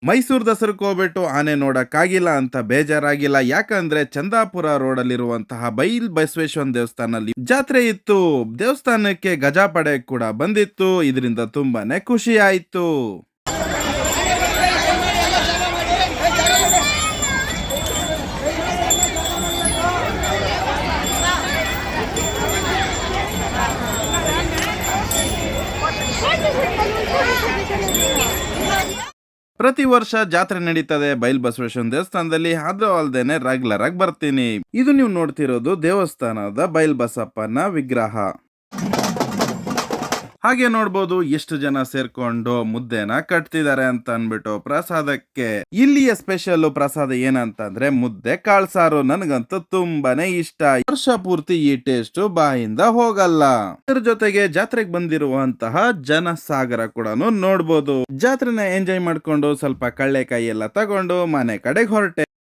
ಮೈಸೂರು ದಸರಕ್ಕೆ ಹೋಗ್ಬಿಟ್ಟು ಆನೆ ನೋಡಕ್ಕಾಗಿಲ್ಲ ಅಂತ ಬೇಜಾರಾಗಿಲ್ಲ. ಯಾಕಂದ್ರೆ ಚಂದಾಪುರ ರೋಡಲ್ಲಿರುವಂತಹ ಬೈಲ್ ಬಸವೇಶ್ವರನ ದೇವಸ್ಥಾನದಲ್ಲಿ ಜಾತ್ರೆ ಇತ್ತು. ದೇವಸ್ಥಾನಕ್ಕೆ ಗಜಪಡೆ ಕೂಡ ಬಂದಿತ್ತು. ಇದರಿಂದ ತುಂಬಾನೇ ಖುಷಿ ಆಯ್ತು. ಪ್ರತಿ ವರ್ಷ ಜಾತ್ರೆ ನಡೀತದೆ ಬೈಲ್ ಬಸವೇಶ್ವರನ ದೇವಸ್ಥಾನದಲ್ಲಿ. ಅದು ಅಲ್ದೇನೆ ರೆಗ್ಯುಲರ್ ಆಗಿ ಬರ್ತೀನಿ. ಇದು ನೀವು ನೋಡ್ತಿರೋದು ದೇವಸ್ಥಾನದ ಬೈಲ್ ಬಸಪ್ಪನ ವಿಗ್ರಹ. ಹಾಗೆ ನೋಡ್ಬೋದು ಎಷ್ಟು ಜನ ಸೇರ್ಕೊಂಡು ಮುದ್ದೆನ ಕಟ್ತಿದ್ದಾರೆ ಅಂತ ಅನ್ಬಿಟ್ಟು ಪ್ರಸಾದಕ್ಕೆ. ಇಲ್ಲಿಯ ಸ್ಪೆಷಲ್ ಪ್ರಸಾದ ಏನಂತಂದ್ರೆ ಮುದ್ದೆ ಕಾಳ್ಸಾರು. ನನಗಂತೂ ತುಂಬಾನೇ ಇಷ್ಟ. ವರ್ಷ ಪೂರ್ತಿ ಈ ಟೇಸ್ಟ್ ಬಾಯಿಂದ ಹೋಗಲ್ಲ. ಇದ್ರ ಜೊತೆಗೆ ಜಾತ್ರೆಗೆ ಬಂದಿರುವಂತಹ ಜನ ಸಾಗರ ಕೂಡ ನೋಡ್ಬೋದು. ಜಾತ್ರೆನ ಎಂಜಾಯ್ ಮಾಡ್ಕೊಂಡು ಸ್ವಲ್ಪ ಕಳ್ಳೆಕಾಯಿ ಎಲ್ಲ ತಗೊಂಡು ಮನೆ ಕಡೆಗೆ ಹೊರಟೆ.